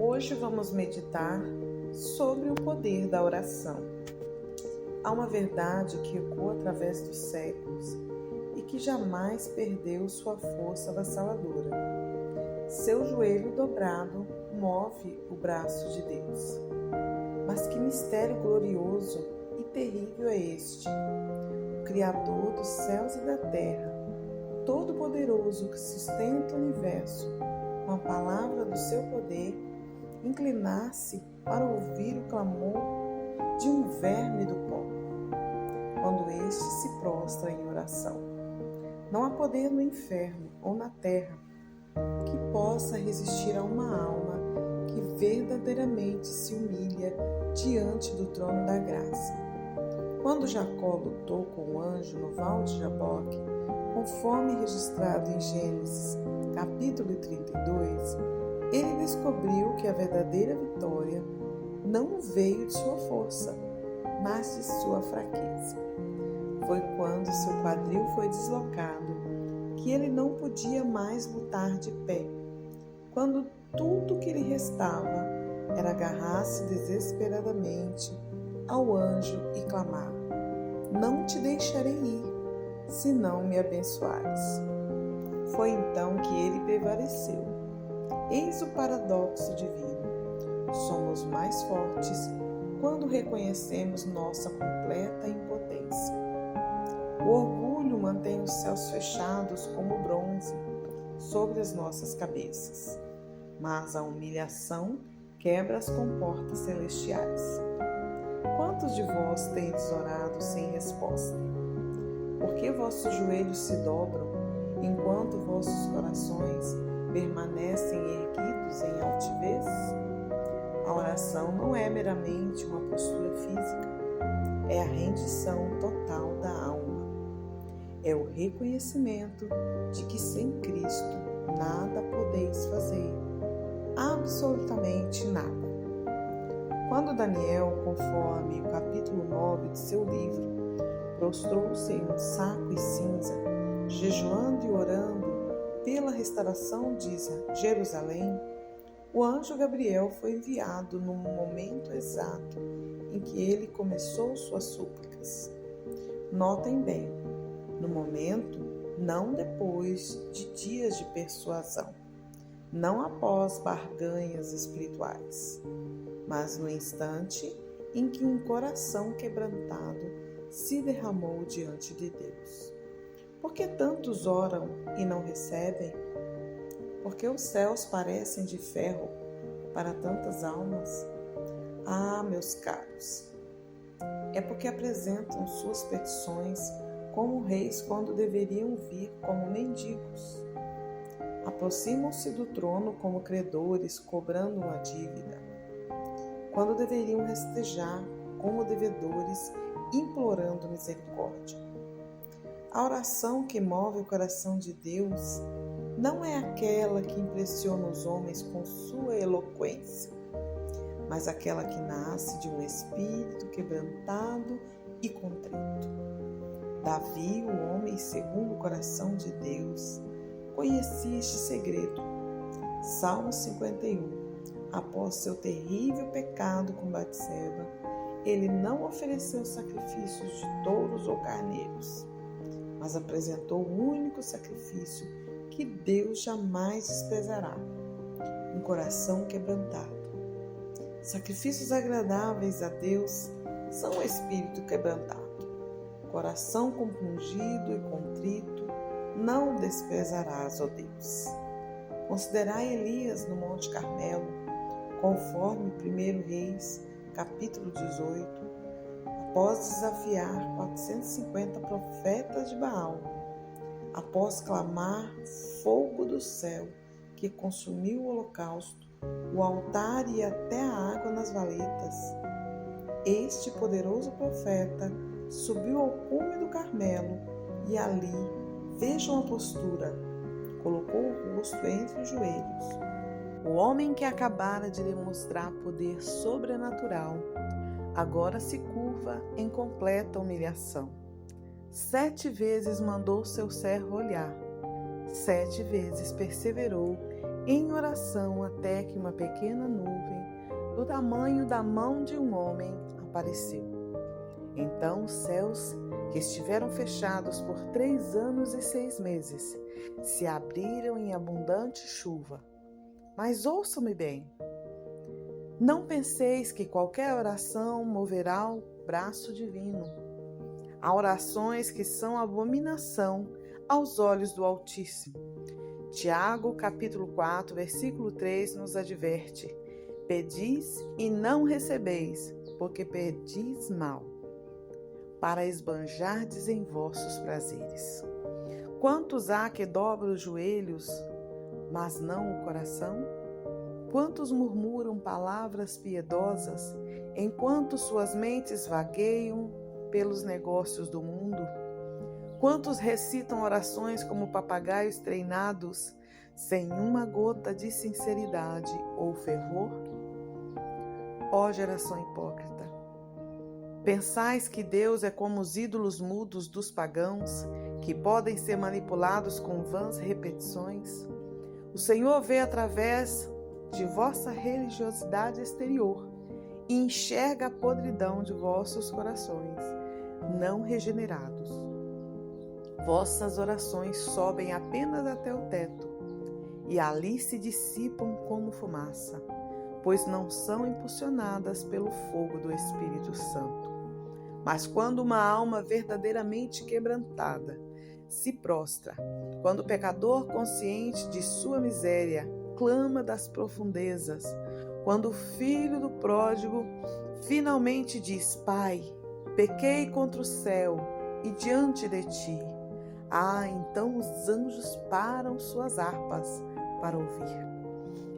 Hoje vamos meditar sobre o poder da oração. Há uma verdade que ecoa através dos séculos e que jamais perdeu sua força avassaladora. Seu joelho dobrado move o braço de Deus. Mas que mistério glorioso e terrível é este! O Criador dos céus e da terra, Todo-Poderoso que sustenta o universo, com a palavra do seu poder, inclinar-se para ouvir o clamor de um verme do pó, quando este se prostra em oração. Não há poder no inferno ou na terra que possa resistir a uma alma que verdadeiramente se humilha diante do trono da graça. Quando Jacó lutou com o anjo no Val de Jaboque, conforme registrado em Gênesis, capítulo 32, ele descobriu que a verdadeira vitória não veio de sua força, mas de sua fraqueza. Foi quando seu quadril foi deslocado que ele não podia mais lutar de pé, quando tudo que lhe restava era agarrar-se desesperadamente ao anjo e clamar: "Não te deixarei ir, se não me abençoares." Foi então que ele prevaleceu. Eis o paradoxo divino. Somos mais fortes quando reconhecemos nossa completa impotência. O orgulho mantém os céus fechados como bronze sobre as nossas cabeças, mas a humilhação quebra as comportas celestiais. Quantos de vós tendes orado sem resposta? Por que vossos joelhos se dobram, enquanto vossos corações permanecem erguidos em altivez? A oração não é meramente uma postura física, é a rendição total da alma. É o reconhecimento de que sem Cristo nada podeis fazer, absolutamente nada. Quando Daniel, conforme o capítulo 9 de seu livro, prostrou-se em um saco e cinza, jejuando e orando pela restauração de Jerusalém, o anjo Gabriel foi enviado no momento exato em que ele começou suas súplicas. Notem bem, no momento, não depois de dias de persuasão, não após barganhas espirituais, mas no instante em que um coração quebrantado se derramou diante de Deus. Por que tantos oram e não recebem? Porque os céus parecem de ferro para tantas almas? Ah, meus caros, é porque apresentam suas petições como reis quando deveriam vir como mendigos. Aproximam-se do trono como credores cobrando uma dívida, quando deveriam restejar como devedores implorando misericórdia. A oração que move o coração de Deus não é aquela que impressiona os homens com sua eloquência, mas aquela que nasce de um espírito quebrantado e contrito. Davi, o homem segundo o coração de Deus, conhecia este segredo. Salmo 51. Após seu terrível pecado com Batseba, ele não ofereceu sacrifícios de touros ou carneiros, mas apresentou o único sacrifício que Deus jamais desprezará: um coração quebrantado. Sacrifícios agradáveis a Deus são o espírito quebrantado. Coração compungido e contrito não desprezarás, ó Deus. Considerai Elias no Monte Carmelo, conforme 1 Reis, capítulo 18, após desafiar 450 profetas de Baal, após clamar fogo do céu que consumiu o holocausto, o altar e até a água nas valetas, este poderoso profeta subiu ao cume do Carmelo e ali, vejam a postura, colocou o rosto entre os joelhos. O homem que acabara de demonstrar poder sobrenatural agora se curva em completa humilhação. 7 vezes mandou seu servo olhar, 7 vezes perseverou em oração até que uma pequena nuvem, do tamanho da mão de um homem, apareceu. Então os céus, que estiveram fechados por 3 anos e 6 meses, se abriram em abundante chuva. Mas ouçam-me bem. Não penseis que qualquer oração moverá o braço divino. Há orações que são abominação aos olhos do Altíssimo. Tiago, capítulo 4, versículo 3, nos adverte: pedis e não recebeis, porque pedis mal, para esbanjardes em vossos prazeres. Quantos há que dobram os joelhos, mas não o coração? Quantos murmuram palavras piedosas, enquanto suas mentes vagueiam pelos negócios do mundo? Quantos recitam orações como papagaios treinados, sem uma gota de sinceridade ou fervor? Ó geração hipócrita! Pensais que Deus é como os ídolos mudos dos pagãos, que podem ser manipulados com vãs repetições? O Senhor vê através de vossa religiosidade exterior e enxerga a podridão de vossos corações, não regenerados. Vossas orações sobem apenas até o teto, e ali se dissipam como fumaça, pois não são impulsionadas pelo fogo do Espírito Santo. Mas quando uma alma verdadeiramente quebrantada se prostra, quando o pecador consciente de sua miséria clama das profundezas, quando o filho do pródigo finalmente diz: Pai, pequei contra o céu e diante de ti, então os anjos param suas harpas para ouvir.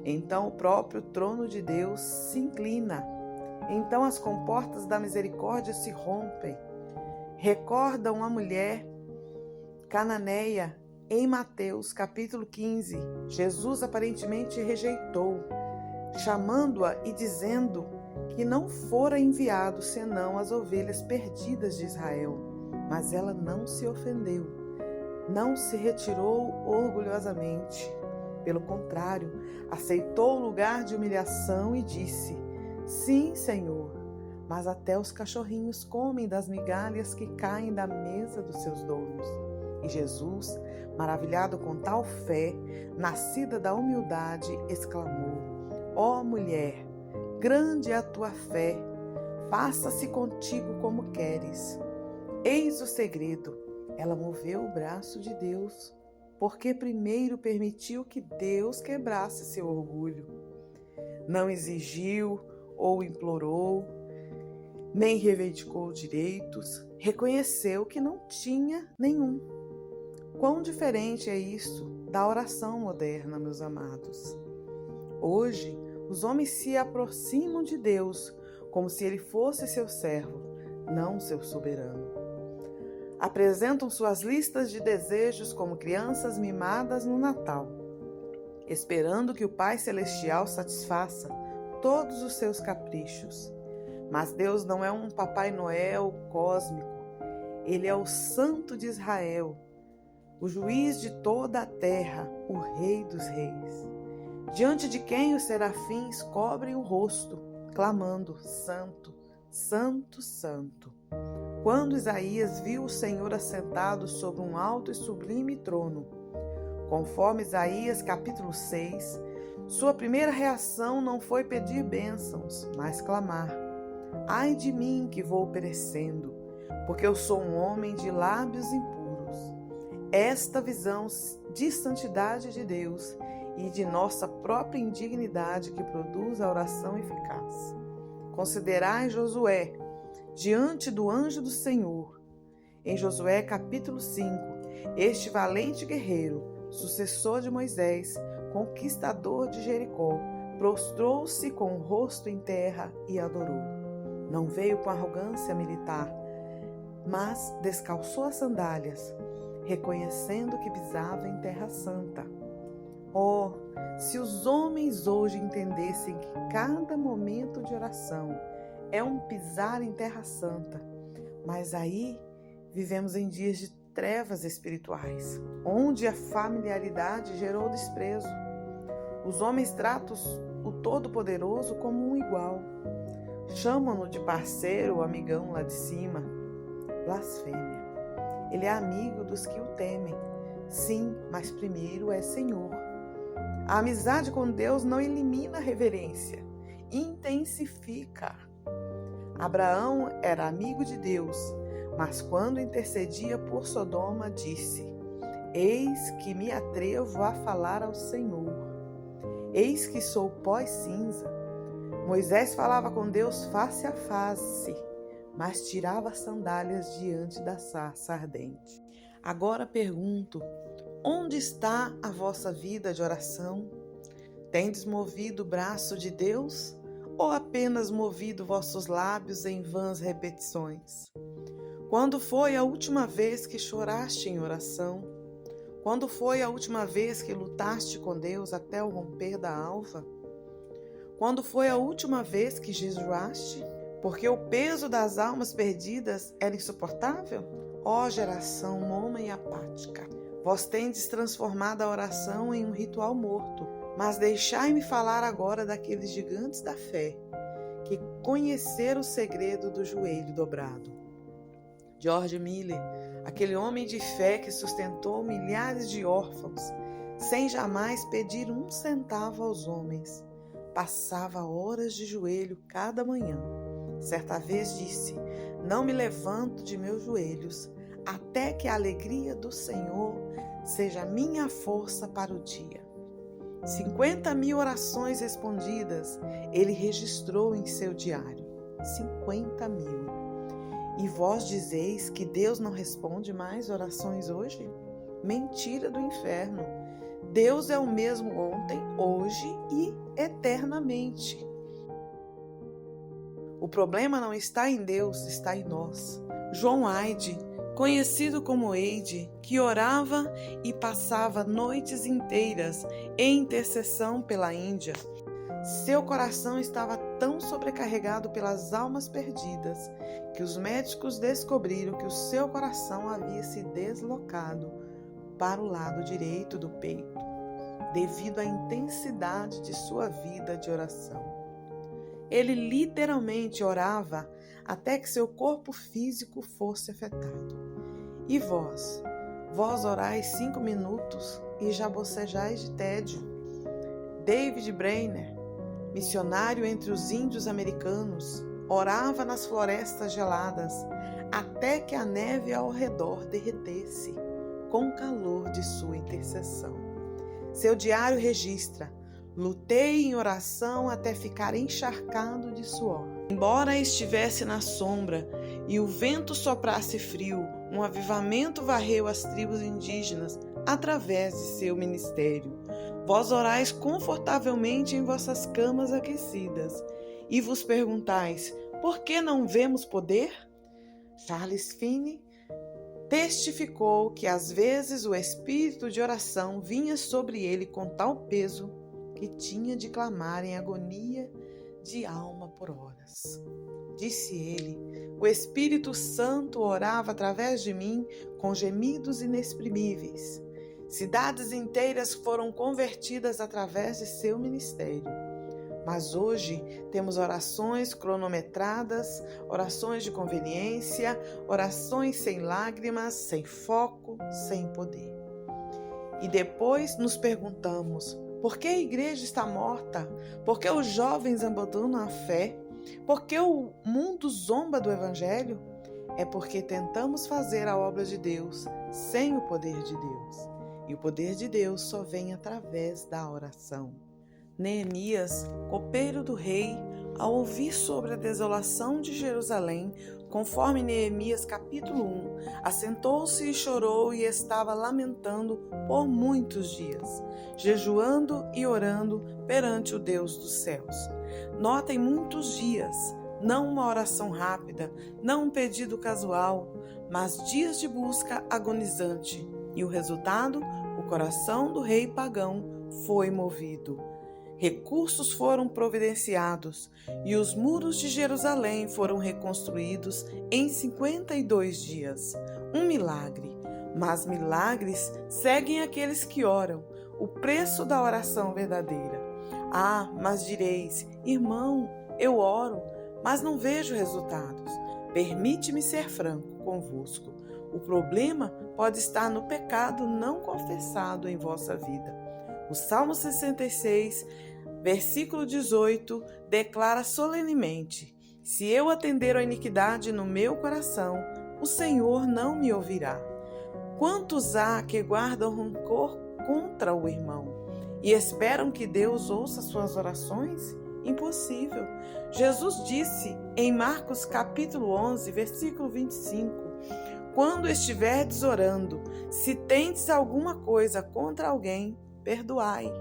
Então o próprio trono de Deus se inclina. Então as comportas da misericórdia se rompem. Recordam a mulher cananeia em Mateus capítulo 15. Jesus aparentemente rejeitou, chamando-a e dizendo que não fora enviado senão as ovelhas perdidas de Israel. Mas ela não se ofendeu. Não se retirou orgulhosamente. Pelo contrário, aceitou o lugar de humilhação e disse: Sim, Senhor, mas até os cachorrinhos comem das migalhas que caem da mesa dos seus donos. E Jesus, maravilhado com tal fé, nascida da humildade, exclamou: Ó mulher, grande é a tua fé, faça-se contigo como queres. Eis o segredo. Ela moveu o braço de Deus, porque primeiro permitiu que Deus quebrasse seu orgulho. Não exigiu ou implorou, nem reivindicou direitos, reconheceu que não tinha nenhum. Quão diferente é isso da oração moderna, meus amados. Hoje, os homens se aproximam de Deus como se Ele fosse seu servo, não seu soberano. Apresentam suas listas de desejos como crianças mimadas no Natal, esperando que o Pai Celestial satisfaça todos os seus caprichos. Mas Deus não é um Papai Noel cósmico. Ele é o Santo de Israel, o juiz de toda a terra, o Rei dos Reis, diante de quem os serafins cobrem o rosto, clamando: Santo, Santo, Santo. Quando Isaías viu o Senhor assentado sobre um alto e sublime trono, conforme Isaías capítulo 6, sua primeira reação não foi pedir bênçãos, mas clamar: Ai de mim que vou perecendo, porque eu sou um homem de lábios impuros. Esta visão de santidade de Deus e de nossa própria indignidade que produz a oração eficaz. Considerai Josué diante do anjo do Senhor. Em Josué capítulo 5, este valente guerreiro, sucessor de Moisés, conquistador de Jericó, prostrou-se com o rosto em terra e adorou. Não veio com arrogância militar, mas descalçou as sandálias, reconhecendo que pisava em terra santa. Oh, se os homens hoje entendessem que cada momento de oração é um pisar em terra santa, mas aí vivemos em dias de trevas espirituais, onde a familiaridade gerou desprezo. Os homens tratam o Todo-Poderoso como um igual. Chamam-no de parceiro ou amigão lá de cima. Blasfêmia. Ele é amigo dos que o temem. Sim, mas primeiro é Senhor. A amizade com Deus não elimina a reverência, intensifica. Abraão era amigo de Deus, mas quando intercedia por Sodoma, disse: Eis que me atrevo a falar ao Senhor. Eis que sou pó e cinza. Moisés falava com Deus face a face, mas tirava as sandálias diante da sarça ardente. Agora pergunto: onde está a vossa vida de oração? Tendes movido o braço de Deus ou apenas movido vossos lábios em vãs repetições? Quando foi a última vez que choraste em oração? Quando foi a última vez que lutaste com Deus até o romper da alva? Quando foi a última vez que jejuaste? Porque o peso das almas perdidas era insuportável? Ó geração moma e apática, vós tendes transformado a oração em um ritual morto. Mas deixai-me falar agora daqueles gigantes da fé, que conheceram o segredo do joelho dobrado. George Miller, aquele homem de fé que sustentou milhares de órfãos, sem jamais pedir um centavo aos homens, passava horas de joelho cada manhã. Certa vez disse: não me levanto de meus joelhos, até que a alegria do Senhor seja minha força para o dia. 50.000 orações respondidas ele registrou em seu diário. 50.000. E vós dizeis que Deus não responde mais orações hoje? Mentira do inferno. Deus é o mesmo ontem, hoje e eternamente. O problema não está em Deus, está em nós. João Aide, conhecido como Eide, que orava e passava noites inteiras em intercessão pela Índia. Seu coração estava tão sobrecarregado pelas almas perdidas que os médicos descobriram que o seu coração havia se deslocado para o lado direito do peito, devido à intensidade de sua vida de oração. Ele literalmente orava até que seu corpo físico fosse afetado. E vós? Vós orais 5 minutos e já bocejais de tédio. David Brainerd, missionário entre os índios americanos, orava nas florestas geladas até que a neve ao redor derretesse com o calor de sua intercessão. Seu diário registra: lutei em oração até ficar encharcado de suor. Embora estivesse na sombra e o vento soprasse frio, um avivamento varreu as tribos indígenas através de seu ministério. Vós orais confortavelmente em vossas camas aquecidas e vos perguntais: por que não vemos poder? Charles Finney testificou que às vezes o espírito de oração vinha sobre ele com tal peso que tinha de clamar em agonia de alma por horas. Disse ele: o Espírito Santo orava através de mim com gemidos inexprimíveis. Cidades inteiras foram convertidas através de seu ministério. Mas hoje temos orações cronometradas, orações de conveniência, orações sem lágrimas, sem foco, sem poder. E depois nos perguntamos: por que a igreja está morta? Por que os jovens abandonam a fé? Por que o mundo zomba do evangelho? É porque tentamos fazer a obra de Deus sem o poder de Deus. E o poder de Deus só vem através da oração. Neemias, copeiro do rei, ao ouvir sobre a desolação de Jerusalém, conforme Neemias capítulo 1, assentou-se e chorou e estava lamentando por muitos dias, jejuando e orando perante o Deus dos céus. Notem muitos dias, não uma oração rápida, não um pedido casual, mas dias de busca agonizante. E o resultado? O coração do rei pagão foi movido. Recursos foram providenciados e os muros de Jerusalém foram reconstruídos em 52 dias. Um milagre. Mas milagres seguem aqueles que oram. o preço da oração verdadeira. Ah, mas direis, irmão, eu oro, mas não vejo resultados. Permite-me ser franco convosco. O problema pode estar no pecado não confessado em vossa vida. O Salmo 66, versículo 18, declara solenemente: se eu atender a iniquidade no meu coração, o Senhor não me ouvirá. Quantos há que guardam rancor contra o irmão e esperam que Deus ouça suas orações? Impossível. Jesus disse em Marcos capítulo 11, versículo 25, quando estiverdes orando, se tendes alguma coisa contra alguém, perdoai.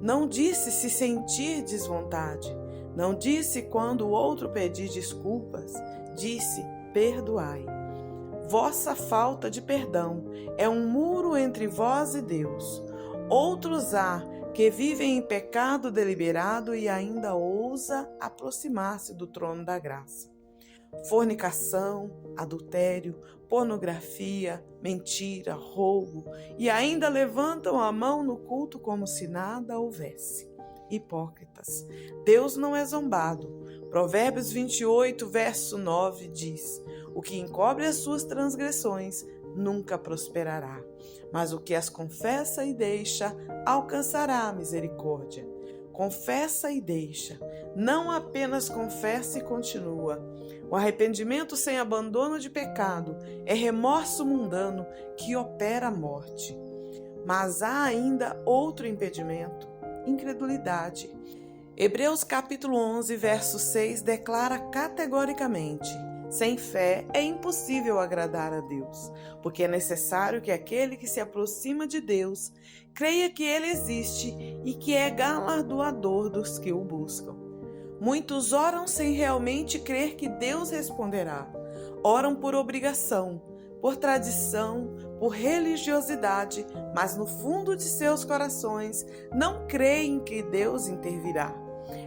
Não disse se sentirdes vontade, não disse quando o outro pedir desculpas, disse perdoai. Vossa falta de perdão é um muro entre vós e Deus. Outros há que vivem em pecado deliberado e ainda ousa aproximar-se do trono da graça. Fornicação, adultério, pornografia, mentira, roubo, e ainda levantam a mão no culto como se nada houvesse. Hipócritas, Deus não é zombado. Provérbios 28, verso 9 diz: o que encobre as suas transgressões nunca prosperará, mas o que as confessa e deixa alcançará a misericórdia. Confessa e deixa, não apenas confessa e continua. O arrependimento sem abandono de pecado é remorso mundano que opera a morte. Mas há ainda outro impedimento: incredulidade. Hebreus capítulo 11, verso 6 declara categoricamente: sem fé é impossível agradar a Deus, porque é necessário que aquele que se aproxima de Deus creia que Ele existe e que é galardoador dos que o buscam. Muitos oram sem realmente crer que Deus responderá. Oram por obrigação, por tradição, por religiosidade, mas no fundo de seus corações não creem que Deus intervirá.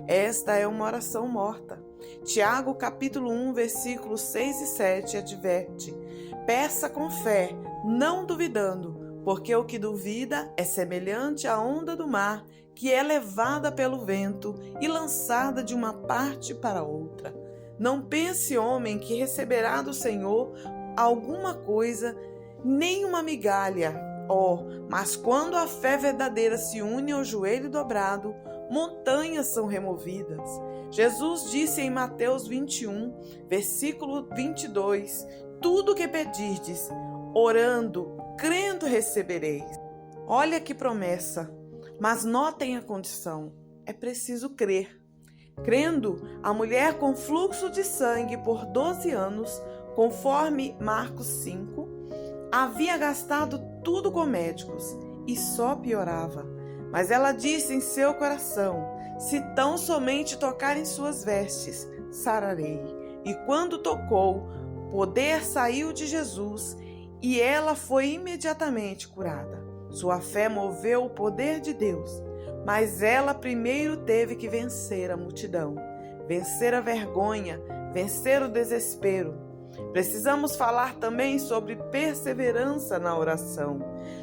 Esta é uma oração morta. Tiago capítulo 1, versículos 6 e 7 adverte: peça com fé, não duvidando, porque o que duvida é semelhante à onda do mar, que é levada pelo vento e lançada de uma parte para outra. Não pense, homem, que receberá do Senhor alguma coisa, nem uma migalha. Mas quando a fé verdadeira se une ao joelho dobrado, montanhas são removidas. Jesus disse em Mateus 21, versículo 22, tudo o que pedirdes, orando, crendo recebereis. Olha que promessa, mas notem a condição, é preciso crer. Crendo, a mulher com fluxo de sangue por 12 anos, conforme Marcos 5, havia gastado tudo com médicos e só piorava. Mas ela disse em seu coração: se tão somente tocar em suas vestes, sararei. E quando tocou, poder saiu de Jesus e ela foi imediatamente curada. Sua fé moveu o poder de Deus, mas ela primeiro teve que vencer a multidão, vencer a vergonha, vencer o desespero. Precisamos falar também sobre perseverança na oração.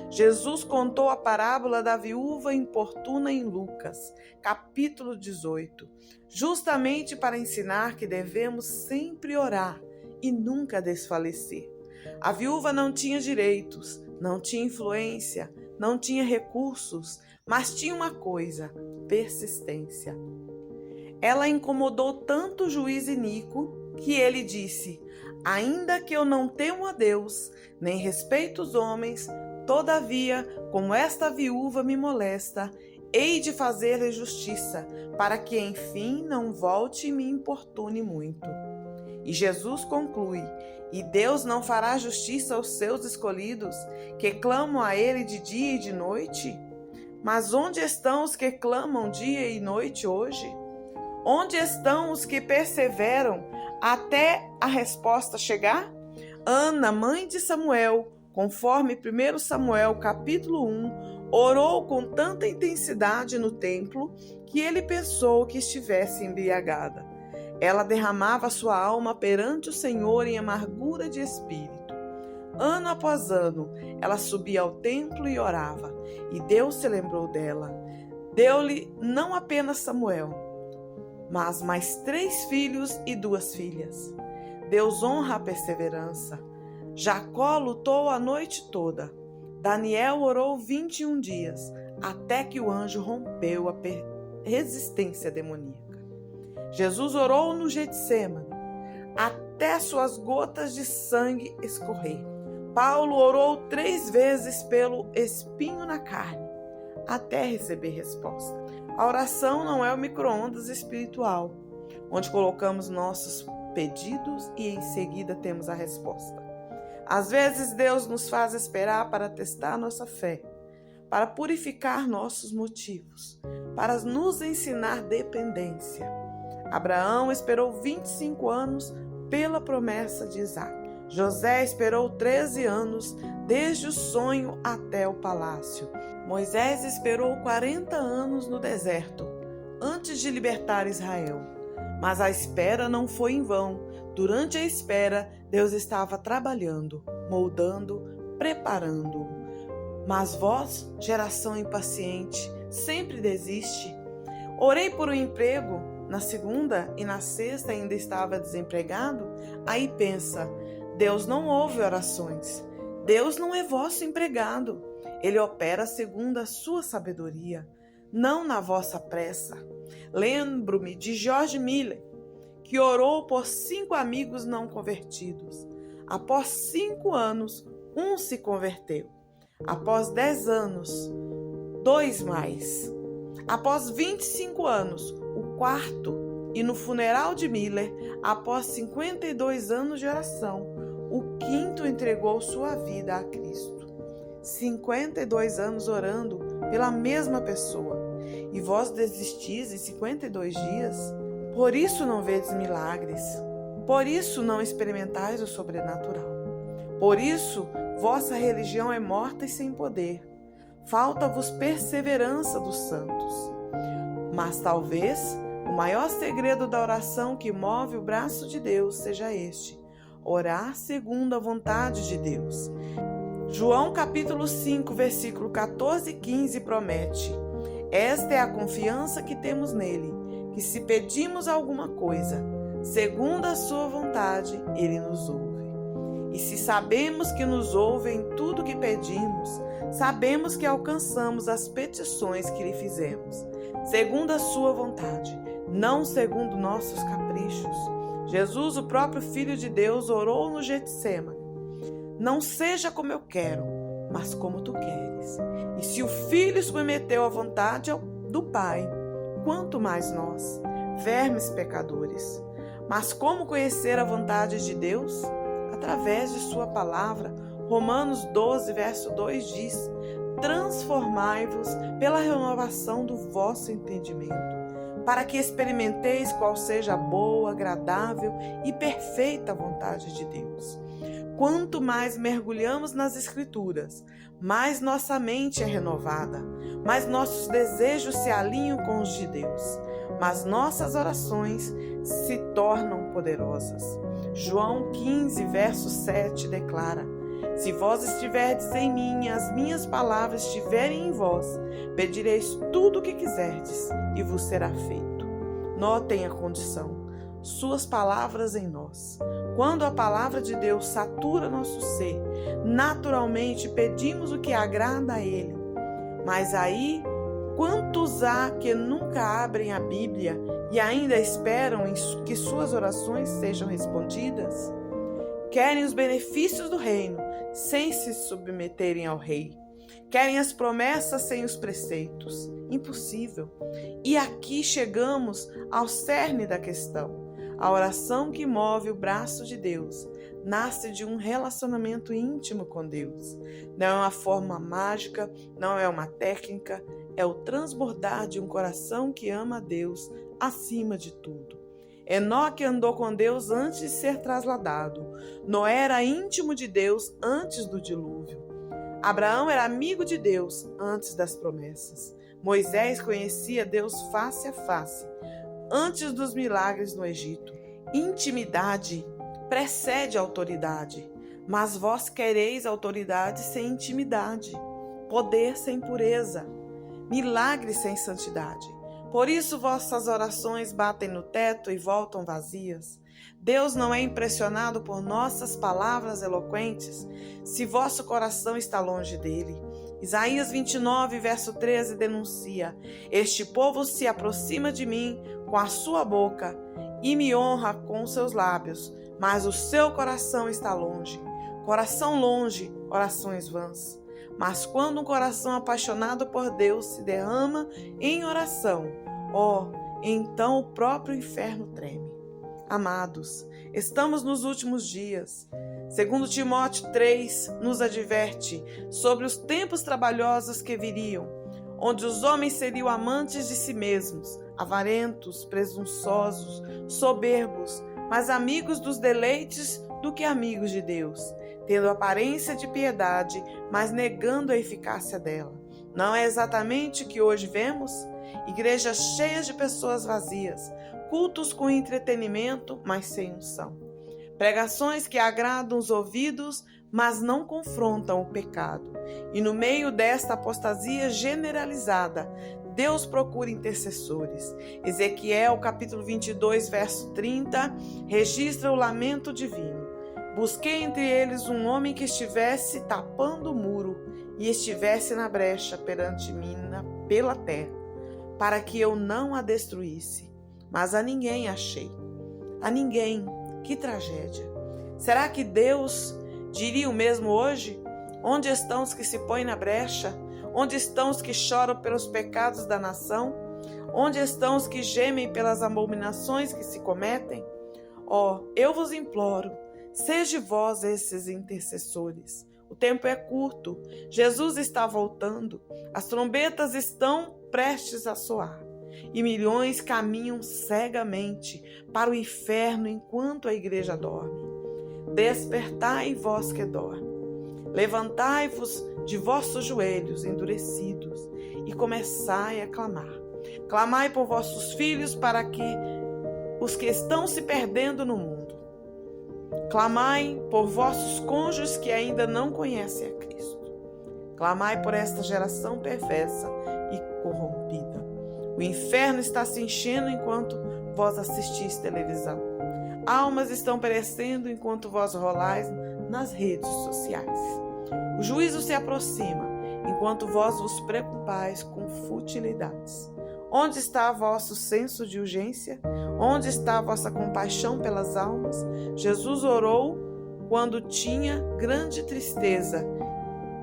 Jesus contou a parábola da viúva importuna em Lucas, capítulo 18, justamente para ensinar que devemos sempre orar e nunca desfalecer. A viúva não tinha direitos, não tinha influência, não tinha recursos, mas tinha uma coisa: persistência. Ela incomodou tanto o juiz iníquo que ele disse: ainda que eu não temo a Deus, nem respeito os homens, todavia, como esta viúva me molesta, hei de fazer-lhe justiça, para que enfim não volte e me importune muito. E Jesus conclui: e Deus não fará justiça aos seus escolhidos, que clamam a Ele de dia e de noite? Mas onde estão os que clamam dia e noite hoje? Onde estão os que perseveram até a resposta chegar? Ana, mãe de Samuel, conforme 1 Samuel capítulo 1, orou com tanta intensidade no templo que ele pensou que estivesse embriagada. Ela derramava sua alma perante o Senhor em amargura de espírito. Ano após ano, ela subia ao templo e orava, e Deus se lembrou dela. Deu-lhe não apenas Samuel, mas mais 3 filhos e 2 filhas. Deus honra a perseverança. Jacó lutou a noite toda. Daniel orou 21 dias, até que o anjo rompeu a resistência demoníaca. Jesus orou no Getsêmani, até suas gotas de sangue escorrer. Paulo orou 3 vezes pelo espinho na carne, até receber resposta. A oração não é o micro-ondas espiritual, onde colocamos nossos pedidos e em seguida temos a resposta. Às vezes Deus nos faz esperar para testar nossa fé, para purificar nossos motivos, para nos ensinar dependência. Abraão esperou 25 anos pela promessa de Isaac. José esperou 13 anos, desde o sonho até o palácio. Moisés esperou 40 anos no deserto, antes de libertar Israel. Mas a espera não foi em vão. Durante a espera, Deus estava trabalhando, moldando, preparando. Mas vós, geração impaciente, sempre desiste. Orei por um emprego, na segunda e na sexta ainda estava desempregado? Aí pensa, Deus não ouve orações. Deus não é vosso empregado. Ele opera segundo a sua sabedoria, não na vossa pressa. Lembro-me de George Miller, que orou por 5 amigos não convertidos. Após 5 anos, um se converteu. Após 10 anos, 2 mais. Após 25 anos, o 4. E no funeral de Miller, após 52 anos de oração, o 5º entregou sua vida a Cristo. 52 anos orando pela mesma pessoa. E vós desistis em 52 dias? Por isso não vedes milagres. Por isso não experimentais o sobrenatural. Por isso vossa religião é morta e sem poder. Falta-vos perseverança dos santos. Mas talvez o maior segredo da oração que move o braço de Deus seja este: orar segundo a vontade de Deus. João capítulo 5, versículo 14 e 15 promete: esta é a confiança que temos nele, que se pedimos alguma coisa, segundo a sua vontade, ele nos ouve. E se sabemos que nos ouve em tudo que pedimos, sabemos que alcançamos as petições que lhe fizemos, segundo a sua vontade, não segundo nossos caprichos. Jesus, o próprio Filho de Deus, orou no Getsêmani: não seja como eu quero, mas como tu queres. E se o Filho submeteu à vontade do Pai, quanto mais nós, vermes pecadores. Mas como conhecer a vontade de Deus? Através de sua palavra. Romanos 12, verso 2 diz: transformai-vos pela renovação do vosso entendimento, para que experimenteis qual seja a boa, agradável e perfeita vontade de Deus. Quanto mais mergulhamos nas Escrituras, mais nossa mente é renovada, mais nossos desejos se alinham com os de Deus, mas nossas orações se tornam poderosas. João 15, verso 7 declara: se vós estiverdes em mim e as minhas palavras estiverem em vós, pedireis tudo o que quiserdes e vos será feito. Notem a condição: suas palavras em nós. Quando a palavra de Deus satura nosso ser, naturalmente pedimos o que agrada a Ele. Mas aí, quantos há que nunca abrem a Bíblia e ainda esperam que suas orações sejam respondidas? Querem os benefícios do reino sem se submeterem ao rei. Querem as promessas sem os preceitos. Impossível. E aqui chegamos ao cerne da questão. A oração que move o braço de Deus nasce de um relacionamento íntimo com Deus. Não é uma forma mágica, não é uma técnica, é o transbordar de um coração que ama a Deus acima de tudo. Enoque andou com Deus antes de ser trasladado. Noé era íntimo de Deus antes do dilúvio. Abraão era amigo de Deus antes das promessas. Moisés conhecia Deus face a face antes dos milagres no Egito. Intimidade precede autoridade. Mas vós quereis autoridade sem intimidade, poder sem pureza, milagre sem santidade. Por isso vossas orações batem no teto e voltam vazias. Deus não é impressionado por nossas palavras eloquentes, se vosso coração está longe dele. Isaías 29, verso 13 denuncia: este povo se aproxima de mim com a sua boca e me honra com seus lábios, mas o seu coração está longe. Coração longe, orações vãs. Mas quando um coração apaixonado por Deus se derrama em oração, então o próprio inferno treme. Amados, estamos nos últimos dias. Segundo Timóteo 3 nos adverte sobre os tempos trabalhosos que viriam, onde os homens seriam amantes de si mesmos, avarentos, presunçosos, soberbos, mais amigos dos deleites do que amigos de Deus, tendo aparência de piedade, mas negando a eficácia dela. Não é exatamente o que hoje vemos? Igrejas cheias de pessoas vazias, cultos com entretenimento, mas sem unção. Pregações que agradam os ouvidos, mas não confrontam o pecado. E no meio desta apostasia generalizada, Deus procura intercessores. Ezequiel, capítulo 22, verso 30, registra o lamento divino. Busquei entre eles um homem que estivesse tapando o muro e estivesse na brecha perante mim pela terra, para que eu não a destruísse. Mas a ninguém achei. A ninguém. Que tragédia. Será que Deus diria o mesmo hoje? Onde estão os que se põem na brecha? Onde estão os que choram pelos pecados da nação? Onde estão os que gemem pelas abominações que se cometem? Eu vos imploro, sede vós esses intercessores. O tempo é curto, Jesus está voltando, as trombetas estão prestes a soar. E milhões caminham cegamente para o inferno enquanto a igreja dorme. Despertai, vós que dorme. Levantai-vos de vossos joelhos endurecidos e começai a clamar. Clamai por vossos filhos para que os que estão se perdendo no mundo. Clamai por vossos cônjuges que ainda não conhecem a Cristo. Clamai por esta geração perversa e corrompida. O inferno está se enchendo enquanto vós assistis televisão. Almas estão perecendo enquanto vós rolais nas redes sociais. O juízo se aproxima enquanto vós vos preocupais com futilidades. Onde está vosso senso de urgência? Onde está a vossa compaixão pelas almas? Jesus orou quando tinha grande tristeza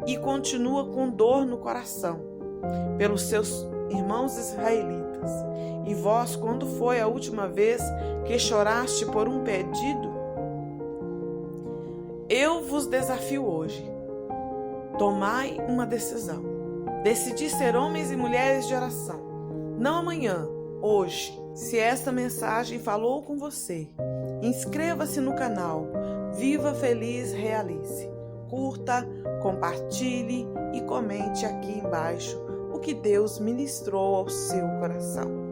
e continua com dor no coração pelos seus irmãos israelitas. E vós, quando foi a última vez que choraste por um pedido? Eu vos desafio hoje. Tomai uma decisão. Decidi ser homens e mulheres de oração. Não amanhã, hoje. Se esta mensagem falou com você, inscreva-se no canal Viva Feliz Realize. Curta, compartilhe e comente aqui embaixo o que Deus ministrou ao seu coração.